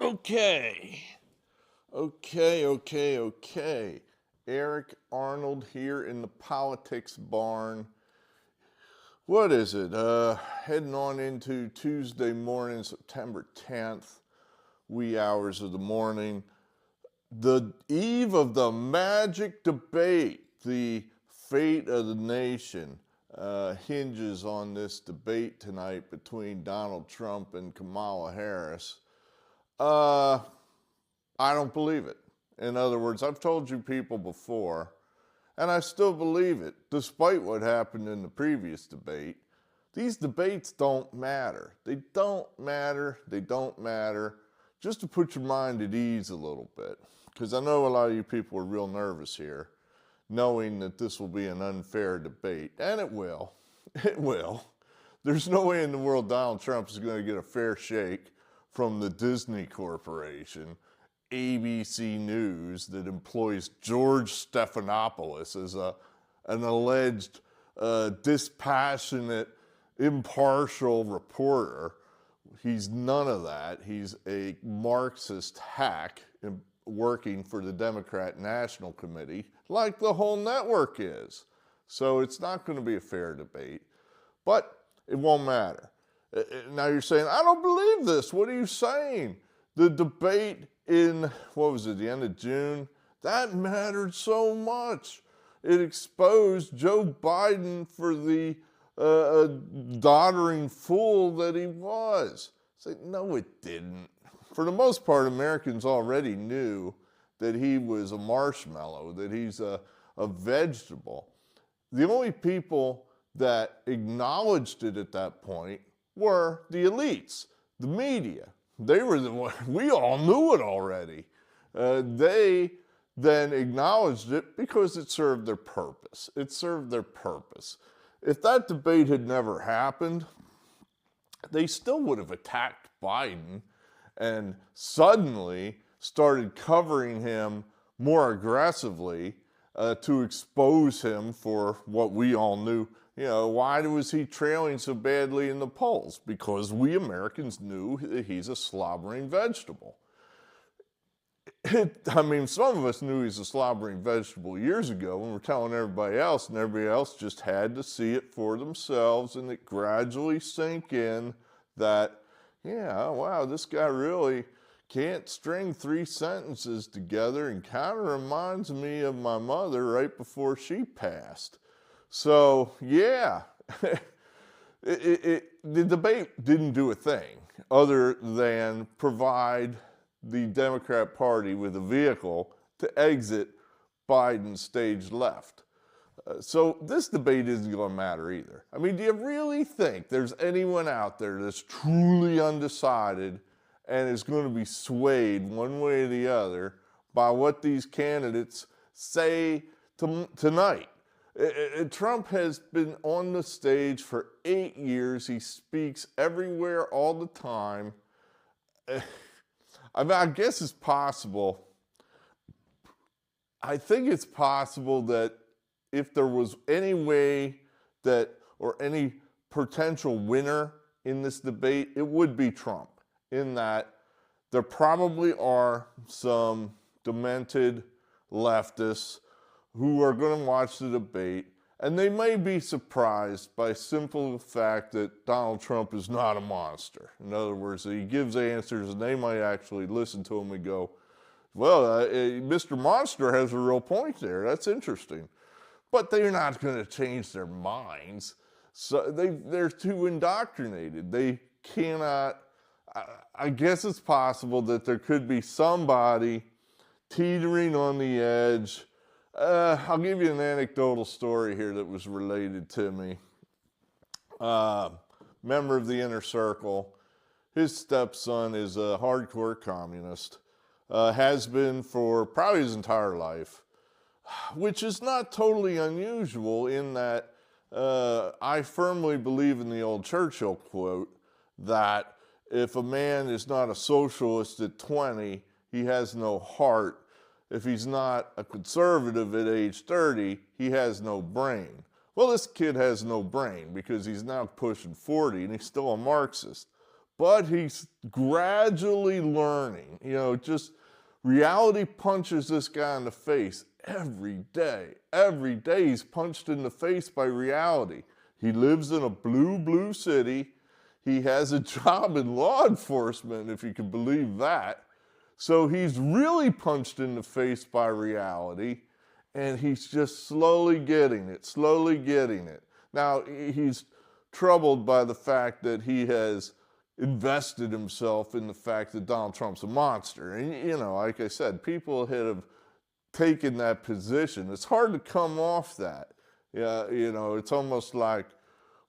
Okay. Okay. Eric Arnold here in the Politics Barn. What is it? Heading on into Tuesday morning, September 10th, wee hours of the morning. The eve of the magic debate, the fate of the nation, hinges on this debate tonight between Donald Trump and Kamala Harris. I don't believe it. In other words, I've told you people before, and I still believe it, despite what happened in the previous debate. These debates don't matter. They don't matter. Just to put your mind at ease a little bit, because I know a lot of you people are real nervous here, knowing that this will be an unfair debate, and it will. It will. There's no way in the world Donald Trump is going to get a fair shake from the Disney Corporation, ABC News, that employs George Stephanopoulos as an alleged dispassionate, impartial reporter. He's none of that. He's a Marxist hack working for the Democrat National Committee, like the whole network is. So it's not going to be a fair debate, but it won't matter. Now you're saying, I don't believe this. What are you saying? The debate in, the end of June? That mattered so much. It exposed Joe Biden for the doddering fool that he was. It's like, no, it didn't. For the most part, Americans already knew that he was a marshmallow, that he's a vegetable. The only people that acknowledged it at that point were the elites, the media. They were the ones, we all knew it already. They then acknowledged it because it served their purpose. If that debate had never happened, they still would have attacked Biden and suddenly started covering him more aggressively to expose him for what we all knew. You know, why was he trailing so badly in the polls? Because we Americans knew that he's a slobbering vegetable. Some of us knew he's a slobbering vegetable years ago when we're telling everybody else, and everybody else just had to see it for themselves, and it gradually sank in that, yeah, wow, this guy really can't string three sentences together and kind of reminds me of my mother right before she passed. So, yeah, the debate didn't do a thing other than provide the Democrat Party with a vehicle to exit Biden's stage left. So this debate isn't going to matter either. I mean, do you really think there's anyone out there that's truly undecided and is going to be swayed one way or the other by what these candidates say tonight? Trump has been on the stage for 8 years. He speaks everywhere all the time. I guess it's possible. I think it's possible that if there was any way that, or any potential winner in this debate, it would be Trump, in that there probably are some demented leftists who are going to watch the debate, and they may be surprised by simple fact that Donald Trump is not a monster. In other words, he gives answers, and they might actually listen to him and go, well, Mr. Monster has a real point there. That's interesting. But they're not going to change their minds. So they're too indoctrinated. They cannot. I guess it's possible that there could be somebody teetering on the edge. I'll give you an anecdotal story here that was related to me. Member of the inner circle. His stepson is a hardcore communist. Has been for probably his entire life, which is not totally unusual in that I firmly believe in the old Churchill quote that if a man is not a socialist at 20, he has no heart. If he's not a conservative at age 30, he has no brain. Well, this kid has no brain because he's now pushing 40 and he's still a Marxist. but he's gradually learning. You know, just reality punches this guy in the face every day. Every day he's punched in the face by reality. He lives in a blue city. He has a job in law enforcement, if you can believe that. So he's really punched in the face by reality, and he's just slowly getting it. Now, he's troubled by the fact that he has invested himself in the fact that Donald Trump's a monster. And, you know, like I said, people have taken that position. It's hard to come off that. Yeah, you know, it's almost like,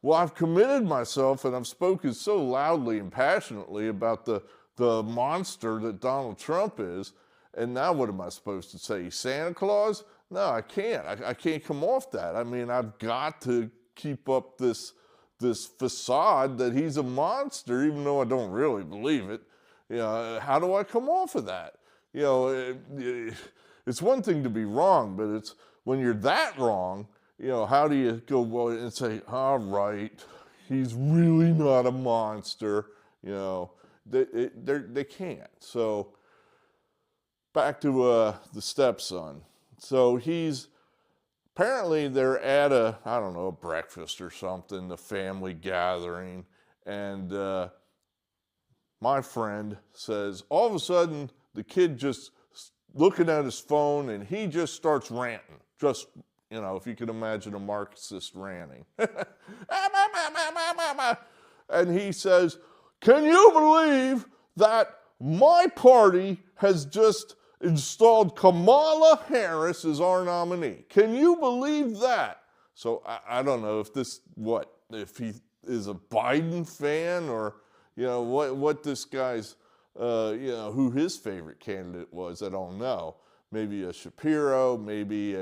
well, I've committed myself and I've spoken so loudly and passionately about the monster that Donald Trump is, and now what am I supposed to say? Santa Claus? No, I can't. I can't come off that. I mean, I've got to keep up this facade that he's a monster, even though I don't really believe it. You know, how do I come off of that? You know, it's one thing to be wrong, but it's when you're that wrong, you know, how do you go well and say, all right, he's really not a monster? You know, they can't. So back to the stepson. So apparently they're at a breakfast or something, a family gathering, and my friend says, all of a sudden, the kid just looking at his phone, and he just starts ranting. Just, you know, if you can imagine a Marxist ranting. And he says, can you believe that my party has just installed Kamala Harris as our nominee? Can you believe that? So I don't know if he is a Biden fan, or, you know, what this guy's, you know, who his favorite candidate was. I don't know. Maybe a Shapiro, maybe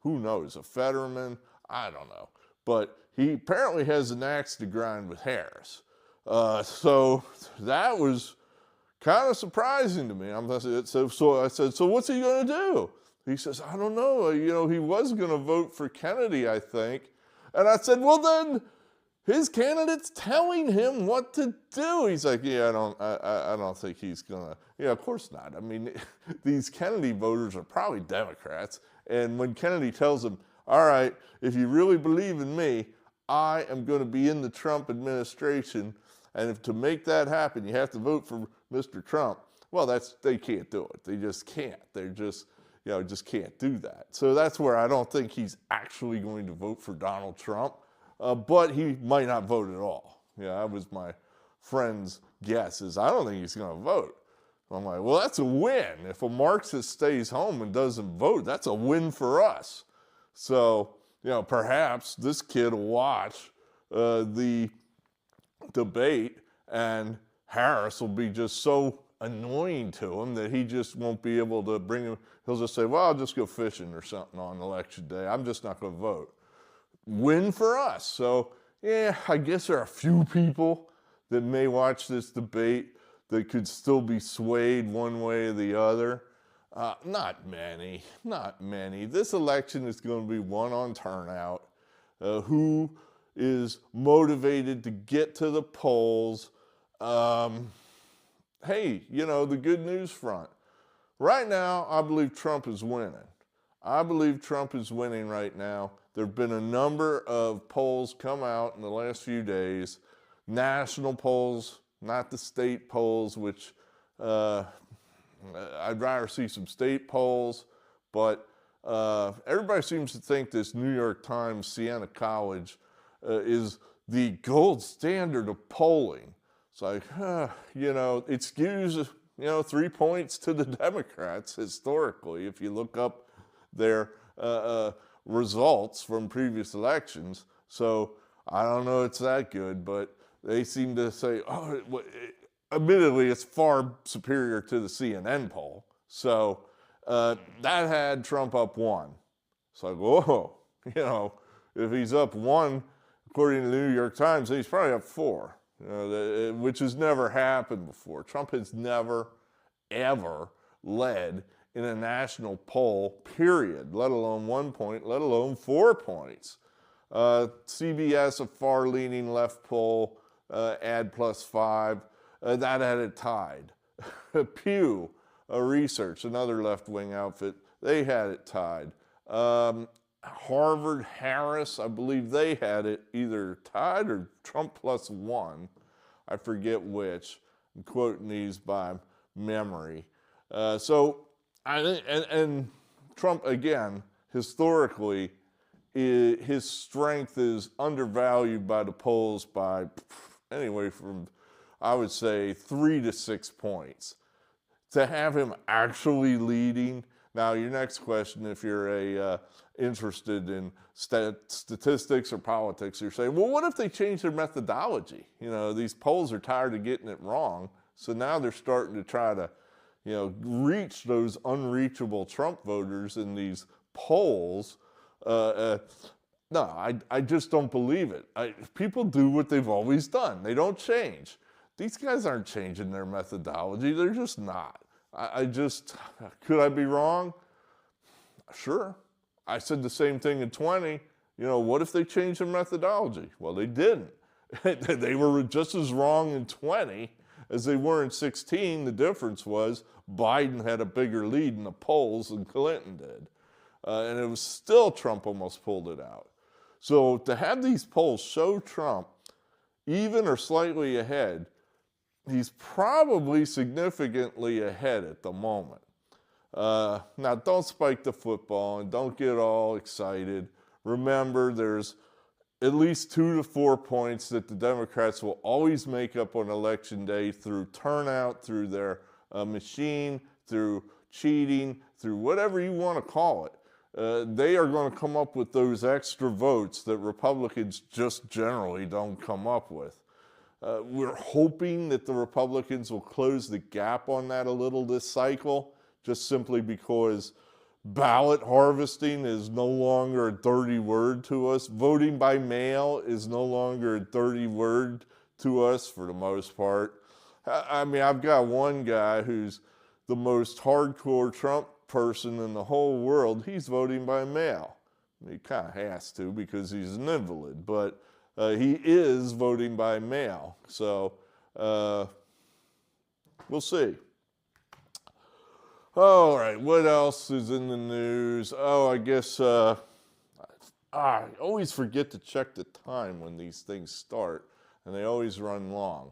who knows, a Fetterman. I don't know. But he apparently has an axe to grind with Harris. So that was kind of surprising to me. So I said, so what's he going to do? He says, I don't know. You know, he was going to vote for Kennedy, I think. And I said, well, then his candidate's telling him what to do. He's like, yeah, I don't think he's going to. Yeah, of course not. I mean, these Kennedy voters are probably Democrats. And when Kennedy tells them, all right, if you really believe in me, I am going to be in the Trump administration, and if to make that happen, you have to vote for Mr. Trump. Well, they can't do it. They just can't. They're just, you know, just can't do that. So that's where I don't think he's actually going to vote for Donald Trump, but he might not vote at all. Yeah, that was my friend's guess, is I don't think he's going to vote. I'm like, well, that's a win. If a Marxist stays home and doesn't vote, that's a win for us. So, you know, perhaps this kid will watch the debate, and Harris will be just so annoying to him that he just won't be able to bring him. He'll just say, well, I'll just go fishing or something on election day. I'm just not going to vote. Win for us. So, yeah, I guess there are a few people that may watch this debate that could still be swayed one way or the other. Not many. This election is going to be one on turnout. Who is motivated to get to the polls? Hey, you know, the good news front. Right now, I believe Trump is winning. Right now. There have been a number of polls come out in the last few days. National polls, not the state polls, which I'd rather see some state polls, but everybody seems to think this New York Times Siena College is the gold standard of polling. It's like, you know, it skews, you know, 3 points to the Democrats historically if you look up their results from previous elections. So I don't know it's that good, but they seem to say, admittedly, it's far superior to the CNN poll. So that had Trump up 1. It's like, whoa, you know, if he's up 1, according to the New York Times, he's probably up 4, you know, which has never happened before. Trump has never, ever led in a national poll, period, let alone 1 point, let alone 4 points. CBS, a far-leaning left poll, add +5, that had it tied. Pew Research, another left-wing outfit, they had it tied. Harvard, Harris, I believe they had it either tied or Trump +1. I forget which. I'm quoting these by memory. So I think, and Trump, again, historically, his strength is undervalued by the polls by anyway from, I would say, 3 to 6 points. To have him actually leading. Now, your next question, if you're interested in statistics or politics, you're saying, well, what if they change their methodology? You know, these polls are tired of getting it wrong, so now they're starting to try to, you know, reach those unreachable Trump voters in these polls. No, I just don't believe it. People do what they've always done. They don't change. These guys aren't changing their methodology. They're just not. Could I be wrong? Sure. I said the same thing in 20. You know, what if they changed their methodology? Well, they didn't. They were just as wrong in 20 as they were in 16. The difference was Biden had a bigger lead in the polls than Clinton did. And it was still Trump almost pulled it out. So to have these polls show Trump even or slightly ahead, he's probably significantly ahead at the moment. Now, don't spike the football and don't get all excited. Remember, there's at least 2 to 4 points that the Democrats will always make up on Election Day through turnout, through their machine, through cheating, through whatever you want to call it. They are going to come up with those extra votes that Republicans just generally don't come up with. We're hoping that the Republicans will close the gap on that a little this cycle, just simply because ballot harvesting is no longer a dirty word to us. Voting by mail is no longer a dirty word to us for the most part. I mean, I've got one guy who's the most hardcore Trump person in the whole world. He's voting by mail. He kind of has to because he's an invalid, but he is voting by mail. So we'll see. All right, what else is in the news? Oh, I guess I always forget to check the time when these things start, and they always run long.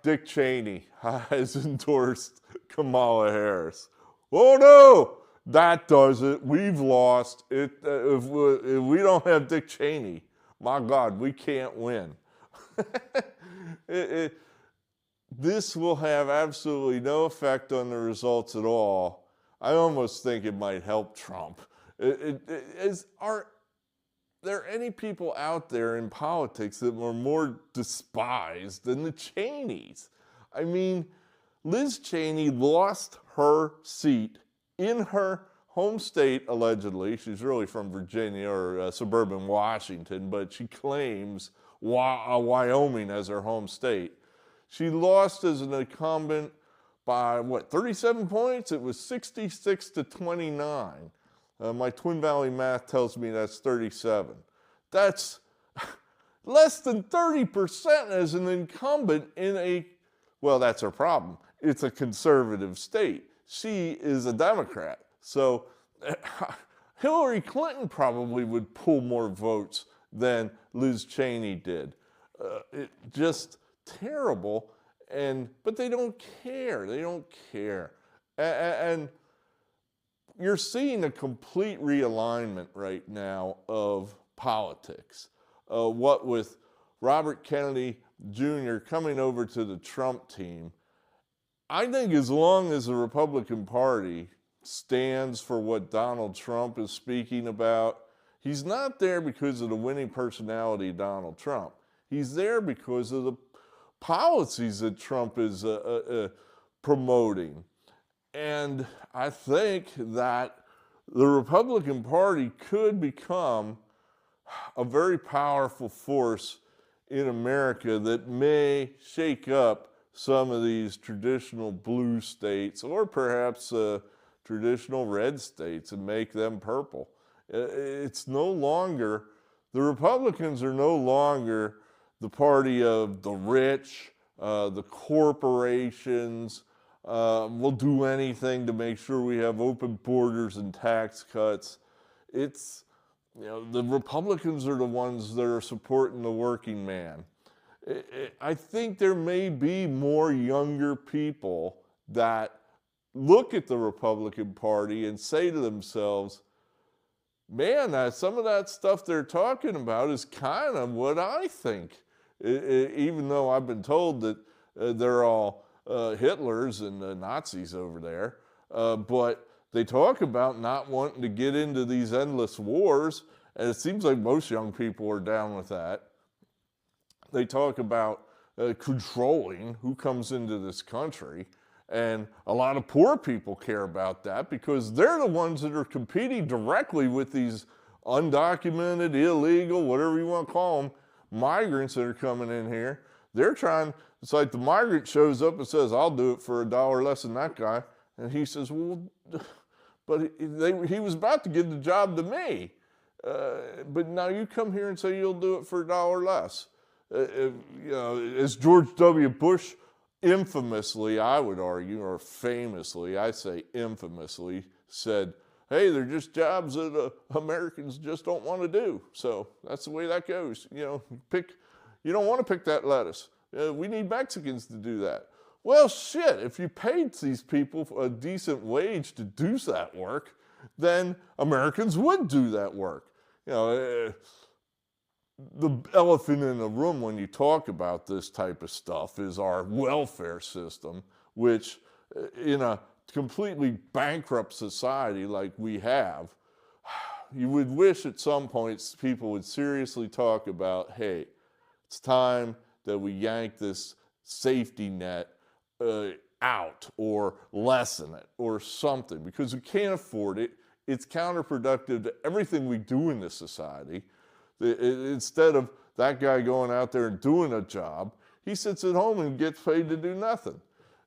Dick Cheney has endorsed Kamala Harris. Oh no, that does it. We've lost. If we don't have Dick Cheney, my God, we can't win. This will have absolutely no effect on the results at all. I almost think it might help Trump. Are there any people out there in politics that were more despised than the Cheneys? I mean, Liz Cheney lost her seat in her home state, allegedly. She's really from Virginia or suburban Washington, but she claims Wyoming as her home state. She lost as an incumbent by, 37 points? It was 66 to 29. My Twin Valley math tells me that's 37. That's less than 30% as an incumbent in a, well, that's her problem. It's a conservative state. She is a Democrat. So Hillary Clinton probably would pull more votes than Liz Cheney did. Just terrible, but they don't care. They don't care. And you're seeing a complete realignment right now of politics. What with Robert Kennedy Jr. coming over to the Trump team, I think as long as the Republican Party stands for what Donald Trump is speaking about, he's not there because of the winning personality of Donald Trump. He's there because of the policies that Trump is promoting. And I think that the Republican Party could become a very powerful force in America that may shake up some of these traditional blue states or perhaps traditional red states and make them purple. It's no longer, the Republicans are no longer the party of the rich, the corporations. We'll do anything to make sure we have open borders and tax cuts. It's, the Republicans are the ones that are supporting the working man. I think there may be more younger people that look at the Republican Party and say to themselves, man, some of that stuff they're talking about is kind of what I think. Even though I've been told that they're all Hitlers and Nazis over there, but they talk about not wanting to get into these endless wars, and it seems like most young people are down with that. They talk about controlling who comes into this country, and a lot of poor people care about that because they're the ones that are competing directly with these undocumented, illegal, whatever you want to call them, migrants that are coming in here. They're trying, it's like the migrant shows up and says, I'll do it for $1 less than that guy. And he says, well, but he was about to give the job to me. But now you come here and say you'll do it for $1 less. As George W. Bush infamously, I would argue, or famously, I say infamously, said, hey, they're just jobs that Americans just don't want to do. So that's the way that goes. You don't want to pick that lettuce. We need Mexicans to do that. Well, shit, if you paid these people a decent wage to do that work, then Americans would do that work. The elephant in the room when you talk about this type of stuff is our welfare system, which in a completely bankrupt society like we have, you would wish at some point people would seriously talk about, hey, it's time that we yank this safety net out or lessen it or something, because we can't afford it. It's counterproductive to everything we do in this society. Instead of that guy going out there and doing a job, he sits at home and gets paid to do nothing.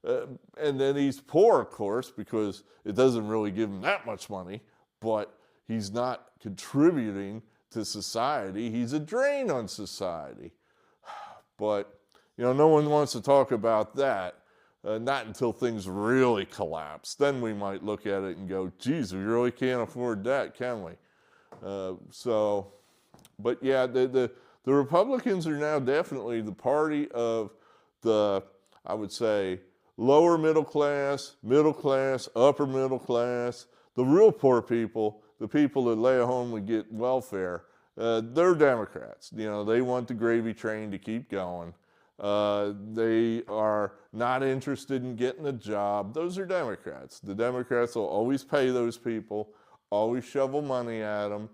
And then he's poor, of course, because it doesn't really give him that much money, but he's not contributing to society. He's a drain on society. But, no one wants to talk about that, not until things really collapse. Then we might look at it and go, geez, we really can't afford that, can we? But yeah, the Republicans are now definitely the party of the, I would say, lower middle class, upper middle class, the real poor people, the people that lay at home and get welfare. They're Democrats. They want the gravy train to keep going. They are not interested in getting a job. Those are Democrats. The Democrats will always pay those people, always shovel money at them,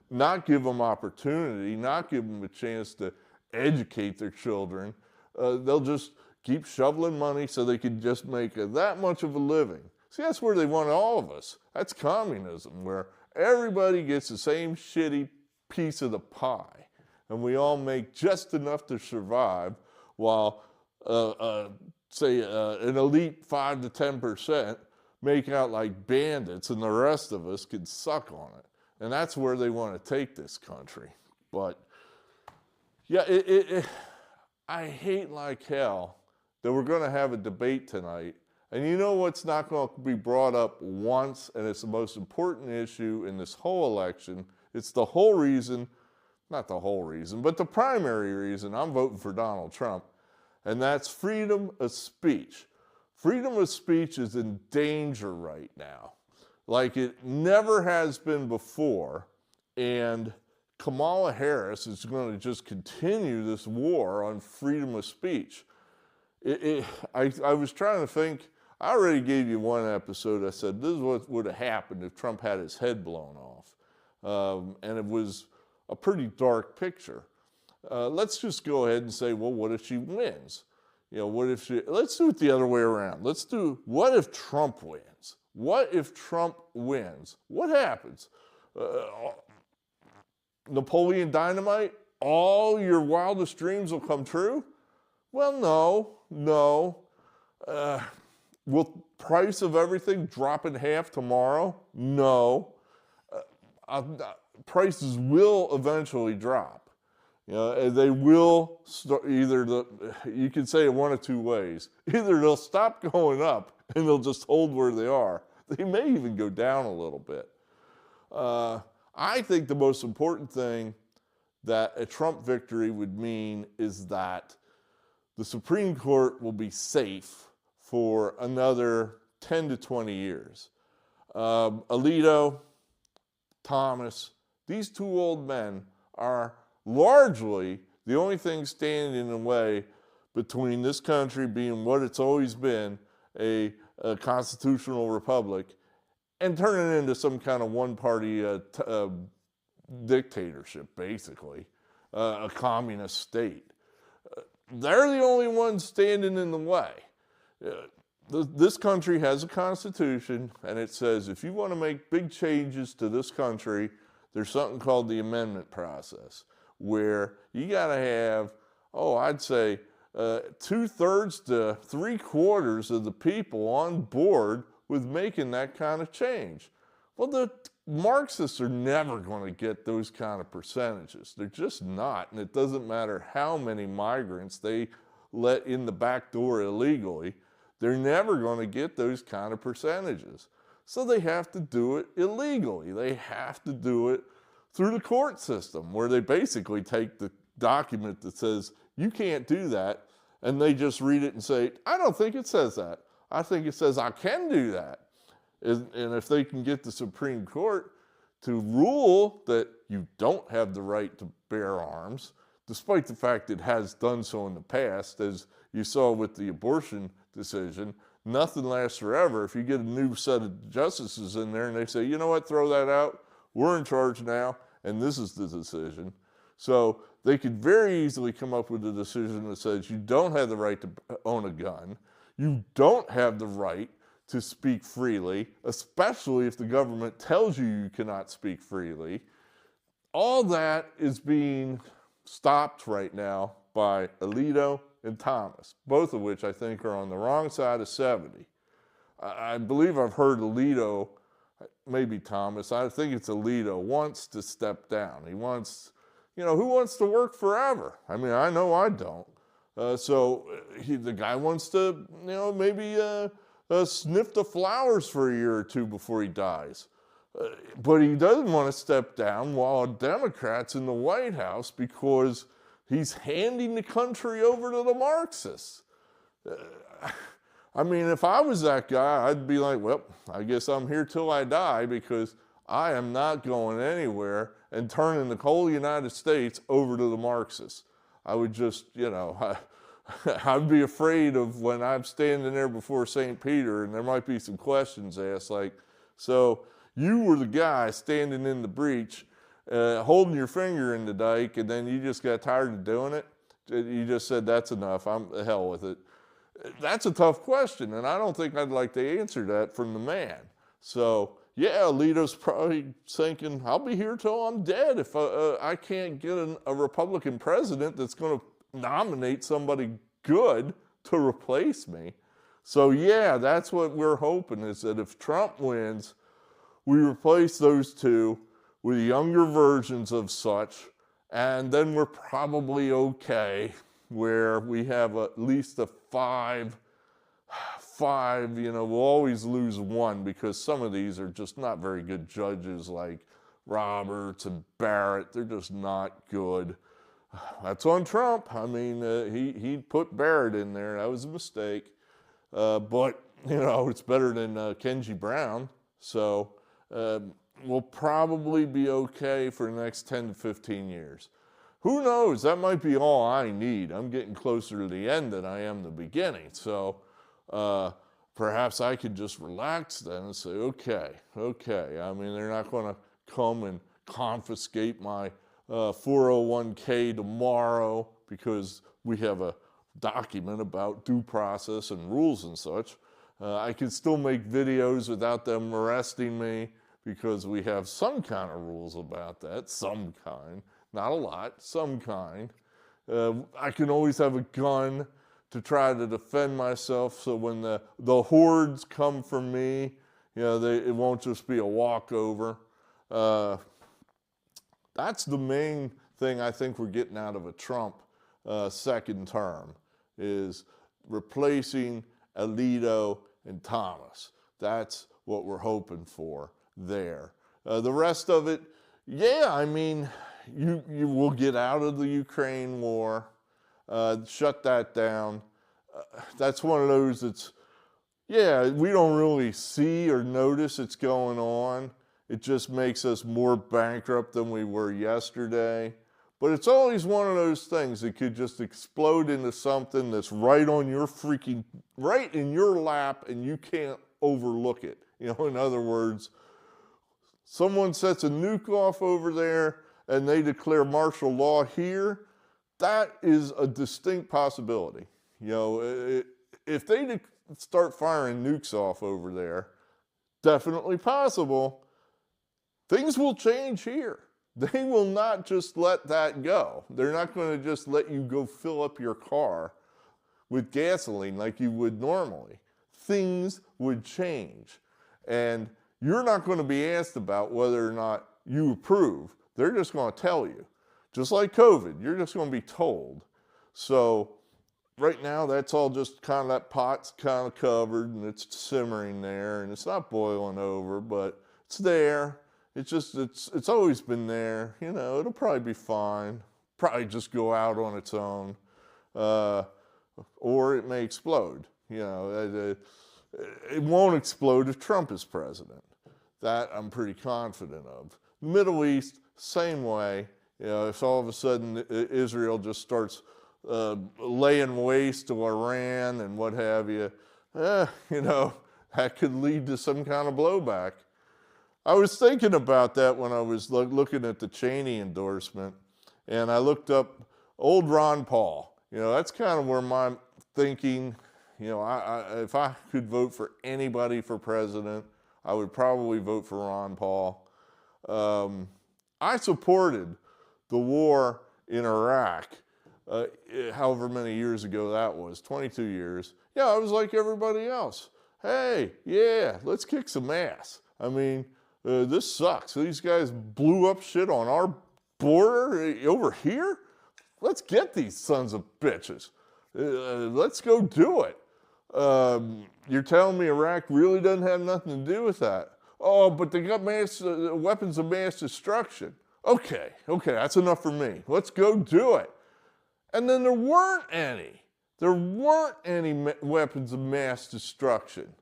not give them opportunity, not give them a chance to educate their children. They'll just keep shoveling money so they can just make that much of a living. See, that's where they want all of us. That's communism, where everybody gets the same shitty piece of the pie, and we all make just enough to survive, while, say, an elite 5 to 10% make out like bandits, and the rest of us can suck on it. And that's where they want to take this country. But, yeah, I hate like hell that we're going to have a debate tonight. And you know what's not going to be brought up once, and it's the most important issue in this whole election. It's the whole reason, not the whole reason, but the primary reason I'm voting for Donald Trump, and that's freedom of speech. Freedom of speech is in danger right now, like it never has been before, and Kamala Harris is going to just continue this war on freedom of speech. I was trying to think, I already gave you one episode, I said this is what would have happened if Trump had his head blown off, and it was a pretty dark picture. Let's just go ahead and say, well, what if she wins? Let's do it the other way around. Let's do, what if Trump wins? What if Trump wins? What happens? Napoleon Dynamite? All your wildest dreams will come true? Well, no. Will price of everything drop in half tomorrow? No. Prices will eventually drop. You know, they will start you can say it one of two ways. Either they'll stop going up and they'll just hold where they are. They may even go down a little bit. I think the most important thing that a Trump victory would mean is that the Supreme Court will be safe for another 10 to 20 years. Alito, Thomas, these two old men are largely the only thing standing in the way between this country being what it's always been, a constitutional republic, and turning it into some kind of one-party dictatorship, basically, a communist state. They're the only ones standing in the way. This country has a constitution, and it says if you want to make big changes to this country, there's something called the amendment process, where you got to have, I'd say 2/3 to 3/4 of the people on board with making that kind of change. Well, the Marxists are never going to get those kind of percentages. They're just not, and it doesn't matter how many migrants they let in the back door illegally. They're never going to get those kind of percentages. So they have to do it illegally. They have to do it through the court system, where they basically take the document that says, you can't do that, and they just read it and say, I don't think it says that. I think it says I can do that. And if they can get the Supreme Court to rule that you don't have the right to bear arms, despite the fact it has done so in the past, as you saw with the abortion decision, nothing lasts forever. If you get a new set of justices in there and they say, you know what, throw that out, we're in charge now, and this is the decision. So they could very easily come up with a decision that says you don't have the right to own a gun, you don't have the right to speak freely, especially if the government tells you cannot speak freely. All that is being stopped right now by Alito and Thomas, both of which I think are on the wrong side of 70. I believe I've heard Alito, maybe Thomas, I think it's Alito, wants to step down. He wants, who wants to work forever? I mean, I know I don't. The guy wants to, maybe sniff the flowers for a year or two before he dies. But he doesn't want to step down while a Democrat's in the White House because he's handing the country over to the Marxists. I mean, if I was that guy, I'd be like, well, I guess I'm here till I die because I am not going anywhere and turning the whole United States over to the Marxists. I would just, I'd be afraid of when I'm standing there before St. Peter and there might be some questions asked like, so you were the guy standing in the breach, holding your finger in the dike, and then you just got tired of doing it? You just said, that's enough, I'm the hell with it. That's a tough question, and I don't think I'd like to answer that from the man. So, yeah, Alito's probably thinking, I'll be here till I'm dead if I can't get a Republican president that's going to nominate somebody good to replace me. So, yeah, that's what we're hoping, is that if Trump wins, we replace those two with younger versions of such, and then we're probably okay, where we have at least a five, we'll always lose one because some of these are just not very good judges like Roberts and Barrett. They're just not good. That's on Trump. I mean, he put Barrett in there. That was a mistake. But, it's better than Kenji Brown. So we'll probably be okay for the next 10 to 15 years. Who knows? That might be all I need. I'm getting closer to the end than I am the beginning. So perhaps I could just relax then and say, okay. I mean, they're not going to come and confiscate my 401k tomorrow because we have a document about due process and rules and such. I can still make videos without them arresting me because we have some kind of rules about that, some kind. Not a lot, some kind. I can always have a gun to try to defend myself, so when the hordes come for me, it won't just be a walkover. That's the main thing I think we're getting out of a Trump second term, is replacing Alito and Thomas. That's what we're hoping for there. The rest of it, yeah, I mean, you will get out of the Ukraine war, shut that down. That's one of those that's, yeah, we don't really see or notice it's going on. It just makes us more bankrupt than we were yesterday. But it's always one of those things that could just explode into something that's right on your right in your lap, and you can't overlook it. You know, in other words, someone sets a nuke off over there and they declare martial law here. That is a distinct possibility. You know, if they start firing nukes off over there, definitely possible. Things will change here. They will not just let that go. They're not going to just let you go fill up your car with gasoline like you would normally. Things would change. And you're not going to be asked about whether or not you approve. They're just going to tell you. Just like COVID, you're just going to be told. So right now, that's all just kind of, that pot's kind of covered and it's simmering there and it's not boiling over, but it's there. It's just, it's always been there. You know, it'll probably be fine. Probably just go out on its own. Or it may explode. You know, it won't explode if Trump is president. That I'm pretty confident of. The Middle East, same way. You know, if all of a sudden Israel just starts laying waste to Iran and what have you, you know, that could lead to some kind of blowback. I was thinking about that when I was looking at the Cheney endorsement, and I looked up old Ron Paul. You know, that's kind of where my thinking, you know, if I could vote for anybody for president, I would probably vote for Ron Paul. I supported the war in Iraq, however many years ago that was, 22 years. Yeah, I was like everybody else. Hey, yeah, let's kick some ass. I mean, this sucks. These guys blew up shit on our border over here. Let's get these sons of bitches. Let's go do it. You're telling me Iraq really doesn't have nothing to do with that? Oh, but they got weapons of mass destruction. Okay, that's enough for me. Let's go do it. And then there weren't any. There weren't any weapons of mass destruction.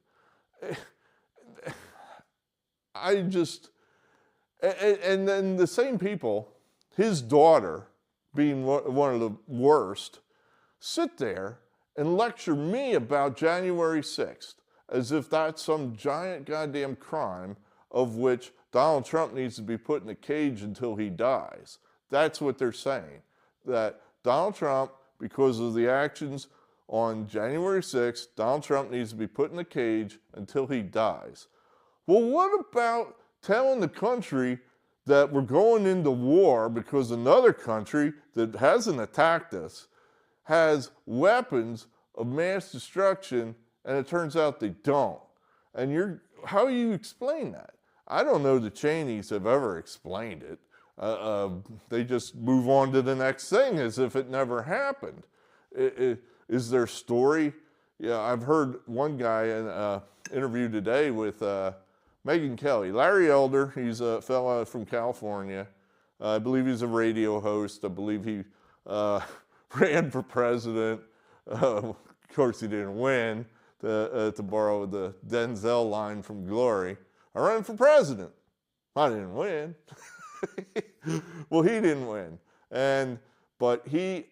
And then the same people, his daughter being one of the worst, sit there and lecture me about January 6th as if that's some giant goddamn crime of which Donald Trump needs to be put in a cage until he dies. That's what they're saying. That Donald Trump, because of the actions on January 6th, Donald Trump needs to be put in a cage until he dies. Well, what about telling the country that we're going into war because another country that hasn't attacked us has weapons of mass destruction, and it turns out they don't? And how do you explain that? I don't know the Cheneys have ever explained it. They just move on to the next thing as if it never happened. Is their story? Yeah, I've heard one guy in an interview today with Megyn Kelly. Larry Elder, he's a fellow from California. I believe he's a radio host. I believe he ran for president. Of course, he didn't win, to borrow the Denzel line from Glory. I ran for president. I didn't win. Well, he didn't win. But he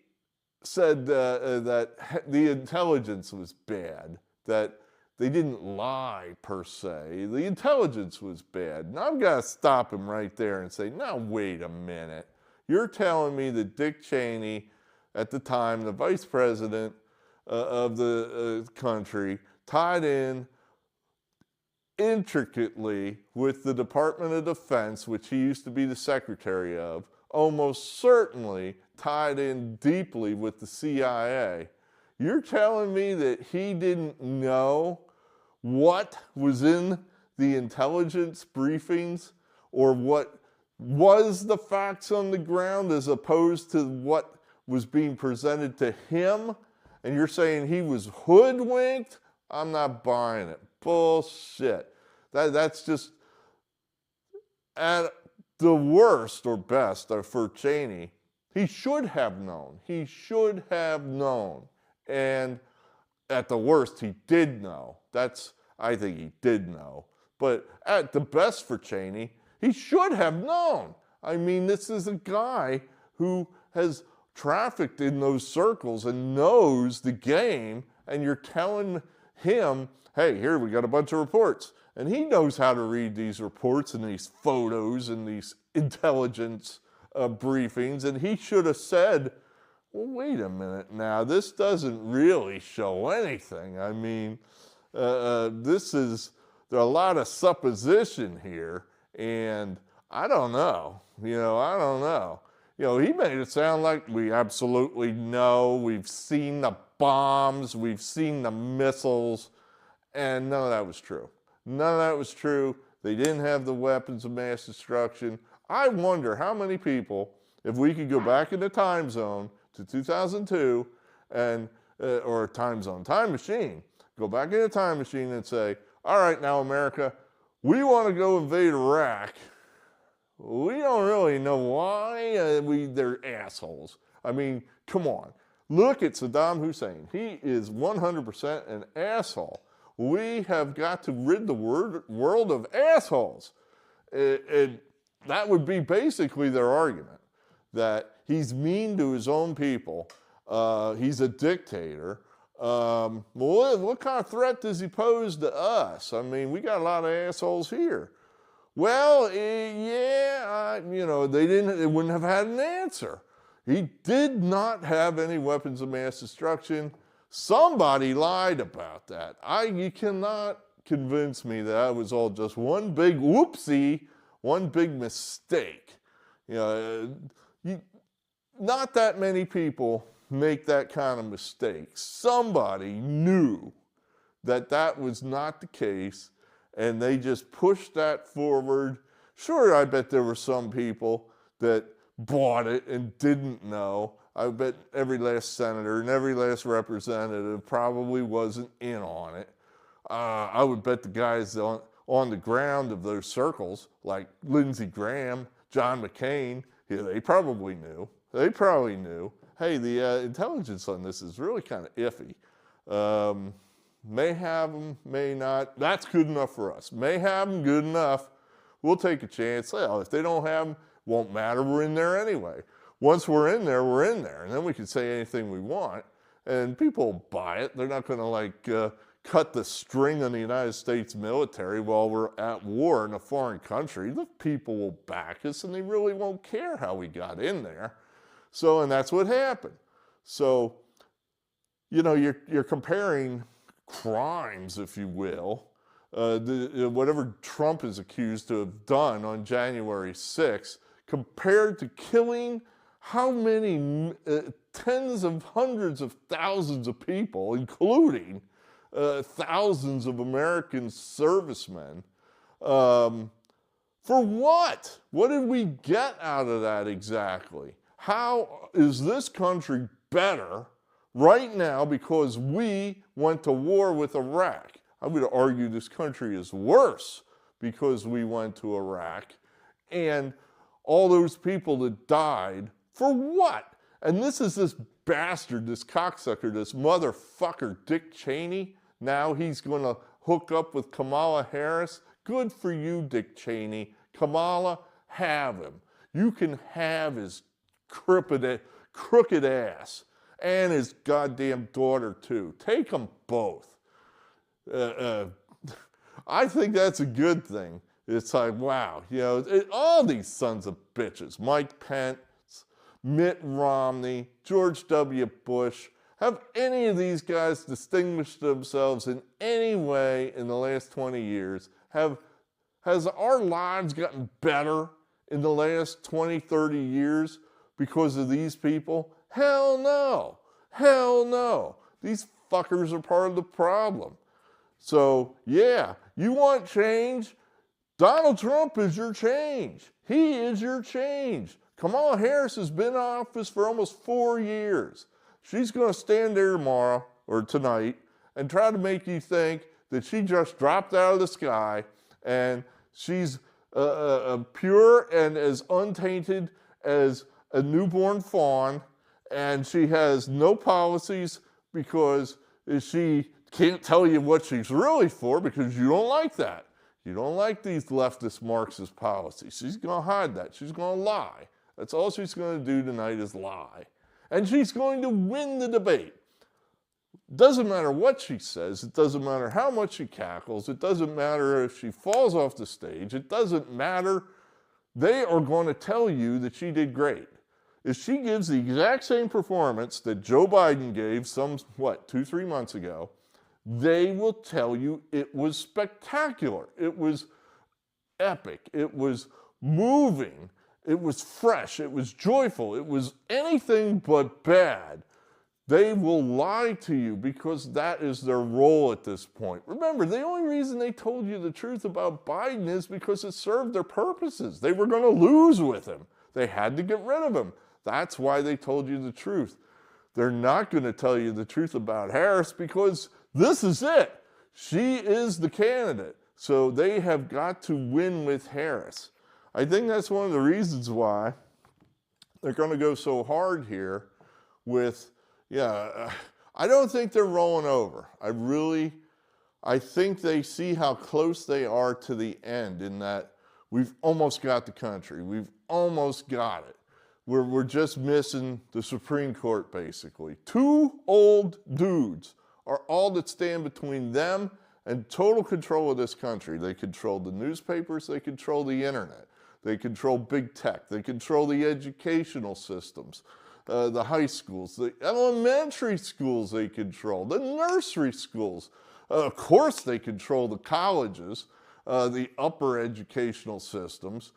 said that the intelligence was bad, that they didn't lie per se. The intelligence was bad. And I've got to stop him right there and say, now, wait a minute. You're telling me that Dick Cheney, at the time, the vice president of the country, tied in intricately with the Department of Defense, which he used to be the secretary of, almost certainly tied in deeply with the CIA. You're telling me that he didn't know what was in the intelligence briefings or what was the facts on the ground as opposed to what was being presented to him, and you're saying he was hoodwinked, I'm not buying it. Bullshit. That's just, at the worst or best for Cheney, he should have known. He should have known. And at the worst, he did know. I think he did know. But at the best for Cheney, he should have known. I mean, this is a guy who has trafficked in those circles and knows the game, and you're telling him, hey, here, we got a bunch of reports. And he knows how to read these reports and these photos and these intelligence briefings, and he should have said, well, wait a minute now, this doesn't really show anything. I mean, there's a lot of supposition here, and I don't know. I don't know. He made it sound like we absolutely know. We've seen the bombs, we've seen the missiles, and none of that was true. None of that was true. They didn't have the weapons of mass destruction. I wonder how many people, if we could go back in the time zone to 2002 or time machine, go back in a time machine and say, all right, now America, we want to go invade Iraq. We don't really know why. They're assholes. I mean, come on. Look at Saddam Hussein. He is 100% an asshole. We have got to rid the world of assholes. That would be basically their argument, that he's mean to his own people. He's a dictator. Well, what kind of threat does he pose to us? I mean, we got a lot of assholes here. Well, yeah, they wouldn't have had an answer. He did not have any weapons of mass destruction. Somebody lied about that. You cannot convince me that was all just one big whoopsie, one big mistake. Not that many people make that kind of mistake. Somebody knew that that was not the case, and they just pushed that forward. Sure, I bet there were some people that bought it and didn't know. I bet every last senator and every last representative probably wasn't in on it. I would bet the guys on the ground of those circles, like Lindsey Graham, John McCain, they probably knew. They probably knew. Hey, the intelligence on this is really kind of iffy. May have them, may not. That's good enough for us. May have them, good enough. We'll take a chance. Well, if they don't have them, won't matter. We're in there anyway. Once we're in there, we're in there. And then we can say anything we want. And people buy it. They're not going to cut the string on the United States military while we're at war in a foreign country. The people will back us, and they really won't care how we got in there. And that's what happened. So, you're comparing crimes, if you will, whatever Trump is accused to have done on January 6th, compared to killing how many tens of hundreds of thousands of people, including thousands of American servicemen. For what? What did we get out of that exactly? How is this country better right now because we went to war with Iraq? I would argue this country is worse because we went to Iraq. And all those people that died, for what? And this is this bastard, this cocksucker, this motherfucker, Dick Cheney. Now he's going to hook up with Kamala Harris. Good for you, Dick Cheney. Kamala, have him. You can have his crooked ass and his goddamn daughter, too. Take them both. I think that's a good thing. It's like, wow, all these sons of bitches, Mike Pence, Mitt Romney, George W. Bush, have any of these guys distinguished themselves in any way in the last 20 years? Has our lives gotten better in the last 20, 30 years because of these people? Hell no. Hell no. These fuckers are part of the problem. So, yeah, you want change? Donald Trump is your change. He is your change. Kamala Harris has been in office for almost 4 years. She's going to stand there tomorrow or tonight and try to make you think that she just dropped out of the sky and she's pure and as untainted as a newborn fawn, and she has no policies because she can't tell you what she's really for because you don't like that. You don't like these leftist Marxist policies. She's going to hide that. She's going to lie. That's all she's going to do tonight is lie. And she's going to win the debate. Doesn't matter what she says. It doesn't matter how much she cackles. It doesn't matter if she falls off the stage. It doesn't matter. They are going to tell you that she did great. If she gives the exact same performance that Joe Biden gave 2-3 months ago, they will tell you it was spectacular. It was epic. It was moving. It was fresh. It was joyful. It was anything but bad. They will lie to you because that is their role at this point. Remember, the only reason they told you the truth about Biden is because it served their purposes. They were going to lose with him. They had to get rid of him. That's why they told you the truth. They're not going to tell you the truth about Harris because this is it. She is the candidate. So they have got to win with Harris. I think that's one of the reasons why they're going to go so hard here with, I don't think they're rolling over. I think they see how close they are to the end in that we've almost got the country. We've almost got it. We're just missing the Supreme Court, basically. 2 old dudes are all that stand between them and total control of this country. They control the newspapers. They control the internet. They control big tech. They control the educational systems, the high schools, the elementary schools they control, the nursery schools. Of course, they control the colleges, the upper educational systems.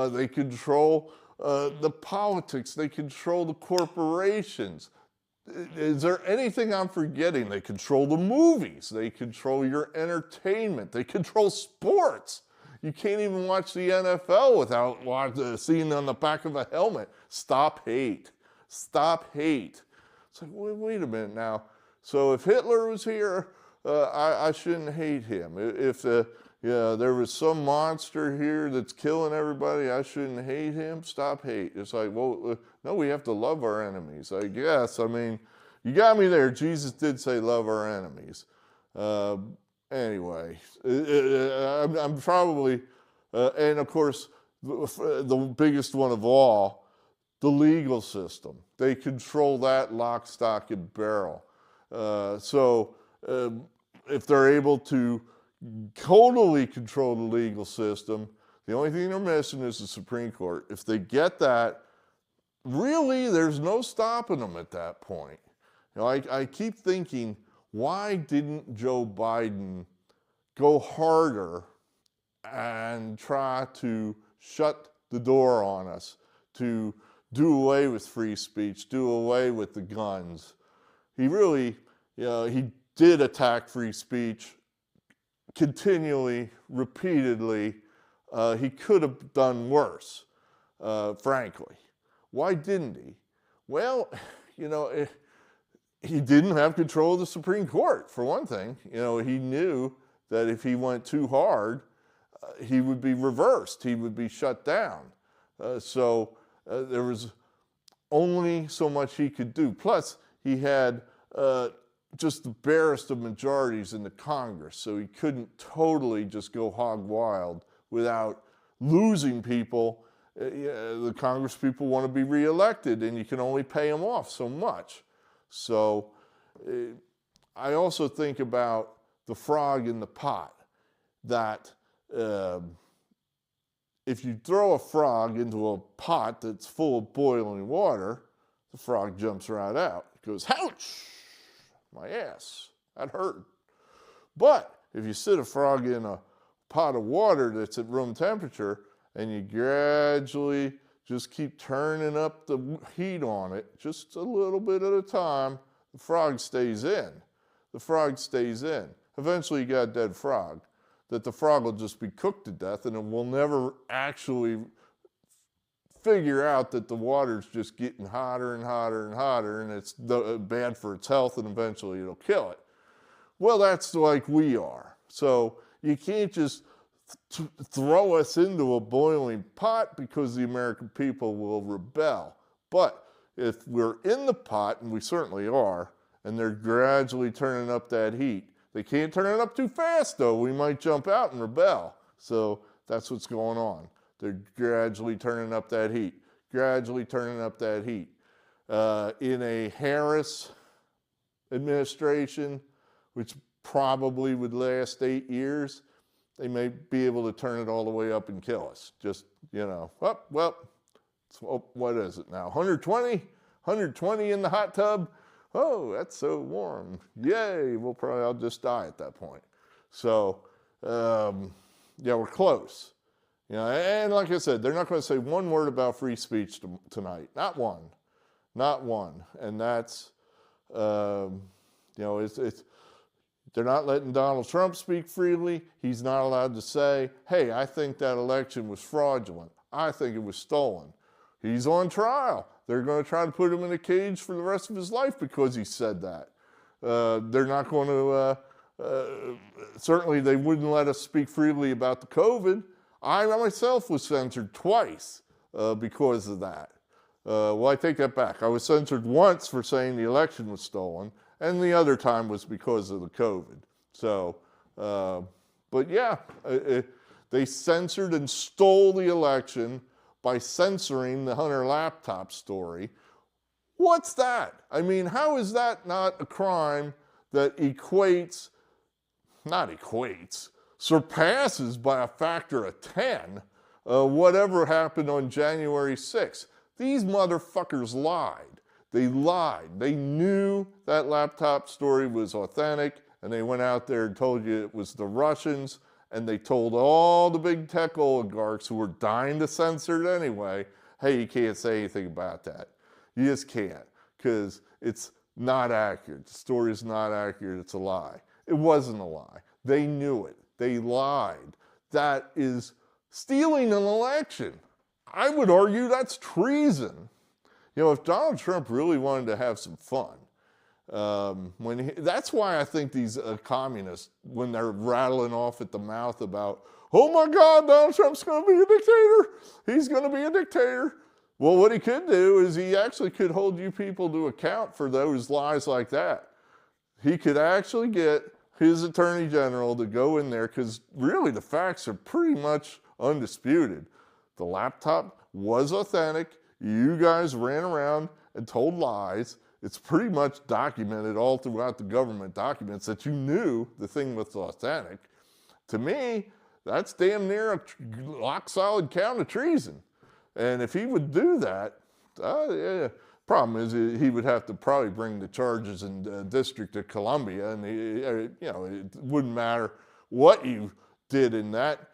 They control the politics. They control the corporations. Is there anything I'm forgetting? They control the movies. They control your entertainment. They control sports. You can't even watch the NFL without seeing on the back of a helmet, "Stop hate. Stop hate." It's like, wait a minute now. So if Hitler was here, I shouldn't hate him. If there was some monster here that's killing everybody, I shouldn't hate him. Stop hate. It's like, well, no, we have to love our enemies, I guess. I mean, you got me there. Jesus did say love our enemies. Anyway, I'm probably, and of course, the biggest one of all, the legal system. They control that lock, stock, and barrel. So if they're able to totally control the legal system, the only thing they're missing is the Supreme Court. If they get that, really, there's no stopping them at that point. I keep thinking, why didn't Joe Biden go harder and try to shut the door on us, to do away with free speech, do away with the guns? He really, he did attack free speech continually, repeatedly. He could have done worse, frankly. Why didn't he? Well, he didn't have control of the Supreme Court, for one thing. He knew that if he went too hard, he would be reversed. He would be shut down. So there was only so much he could do. Plus, he had just the barest of majorities in the Congress, so he couldn't totally just go hog wild without losing people. The Congress people want to be reelected, and you can only pay them off so much. So I also think about the frog in the pot, that if you throw a frog into a pot that's full of boiling water, the frog jumps right out. It goes, ouch, my ass, that hurt. But if you sit a frog in a pot of water that's at room temperature and you gradually just keep turning up the heat on it, just a little bit at a time, the frog stays in. The frog stays in. Eventually you got a dead frog. that the frog will just be cooked to death, and it will never actually figure out that the water's just getting hotter and hotter and hotter, and it's bad for its health, and eventually it'll kill it. Well, that's like we are. So you can't just throw us into a boiling pot, because the American people will rebel. But if we're in the pot, and we certainly are, and they're gradually turning up that heat, they can't turn it up too fast, though. We might jump out and rebel. So that's what's going on. They're gradually turning up that heat, gradually turning up that heat. In a Harris administration, which probably would last 8 years, they may be able to turn it all the way up and kill us. Just, what is it now? 120? 120 in the hot tub? Oh, that's so warm. Yay, I'll just die at that point. So, we're close. And like I said, they're not going to say one word about free speech tonight. Not one. Not one. And that's, they're not letting Donald Trump speak freely. He's not allowed to say, hey, I think that election was fraudulent. I think it was stolen. He's on trial. They're going to try to put him in a cage for the rest of his life because he said that. They're not going to, certainly they wouldn't let us speak freely about the COVID. I myself was censored twice because of that. Well, I take that back. I was censored once for saying the election was stolen, and the other time was because of the COVID. So, they censored and stole the election by censoring the Hunter laptop story. What's that? I mean, how is that not a crime that surpasses by a factor of 10 whatever happened on January 6th? These motherfuckers lied. They lied. They knew that laptop story was authentic, and they went out there and told you it was the Russians, and they told all the big tech oligarchs who were dying to censor it anyway, hey, you can't say anything about that. You just can't, because it's not accurate. The story is not accurate. It's a lie. It wasn't a lie. They knew it. They lied. That is stealing an election. I would argue that's treason. If Donald Trump really wanted to have some fun, that's why I think these communists, when they're rattling off at the mouth about, oh my God, Donald Trump's going to be a dictator. He's going to be a dictator. Well, what he could do is he actually could hold you people to account for those lies like that. He could actually get his attorney general to go in there, because really the facts are pretty much undisputed. The laptop was authentic. You guys ran around and told lies. It's pretty much documented all throughout the government documents that you knew the thing was authentic. To me, that's damn near a rock-solid count of treason. And if he would do that, problem is he would have to probably bring the charges in the District of Columbia, and it wouldn't matter what you did in that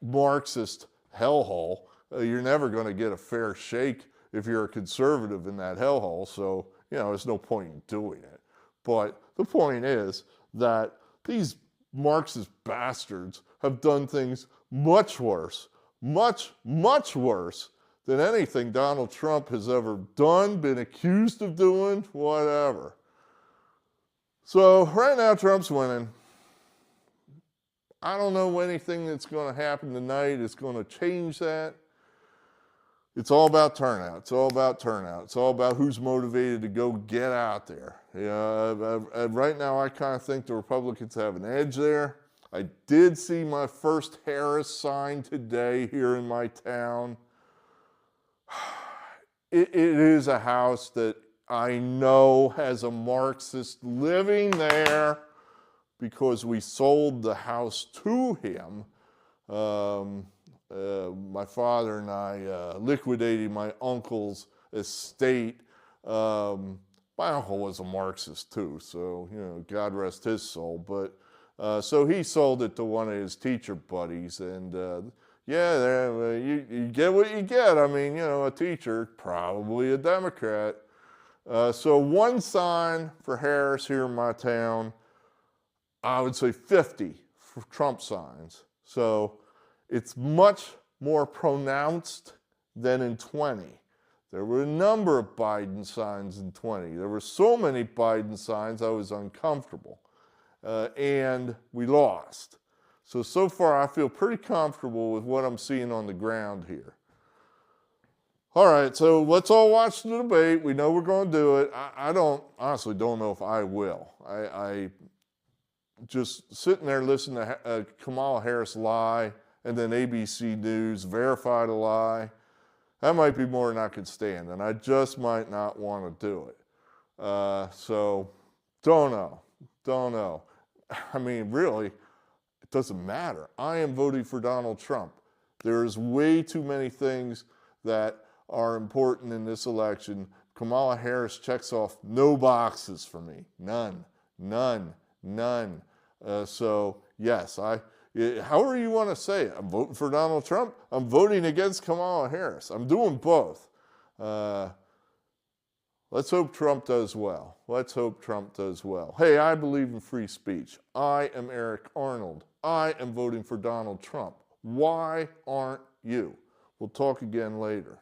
Marxist hellhole. You're never going to get a fair shake if you're a conservative in that hellhole, so, there's no point in doing it. But the point is that these Marxist bastards have done things much worse, much, much worse than anything Donald Trump has ever done, been accused of doing, whatever. So right now, Trump's winning. I don't know anything that's going to happen tonight is going to change that. It's all about turnout. It's all about turnout. It's all about who's motivated to go get out there. Right now, I kind of think the Republicans have an edge there. I did see my first Harris sign today here in my town. It is a house that I know has a Marxist living there, because we sold the house to him. My father and I liquidated my uncle's estate. My uncle was a Marxist too, so, God rest his soul. But so he sold it to one of his teacher buddies, and you get what you get. I mean, a teacher, probably a Democrat. So one sign for Harris here in my town, I would say 50 for Trump signs. So it's much more pronounced than in 20. There were a number of Biden signs in 20. There were so many Biden signs I was uncomfortable. And we lost. So far I feel pretty comfortable with what I'm seeing on the ground here. All right, so let's all watch the debate. We know we're going to do it. I honestly don't know if I will. I just sitting there listening to Kamala Harris lie and then ABC News verify the lie. That might be more than I could stand, and I just might not want to do it. So don't know. I mean, really, it doesn't matter. I am voting for Donald Trump. There's way too many things that are important in this election. Kamala Harris checks off no boxes for me. None. So, yes, however you want to say it, I'm voting for Donald Trump. I'm voting against Kamala Harris. I'm doing both. Let's hope Trump does well. Hey, I believe in free speech. I am Eric Arnold. I am voting for Donald Trump. Why aren't you? We'll talk again later.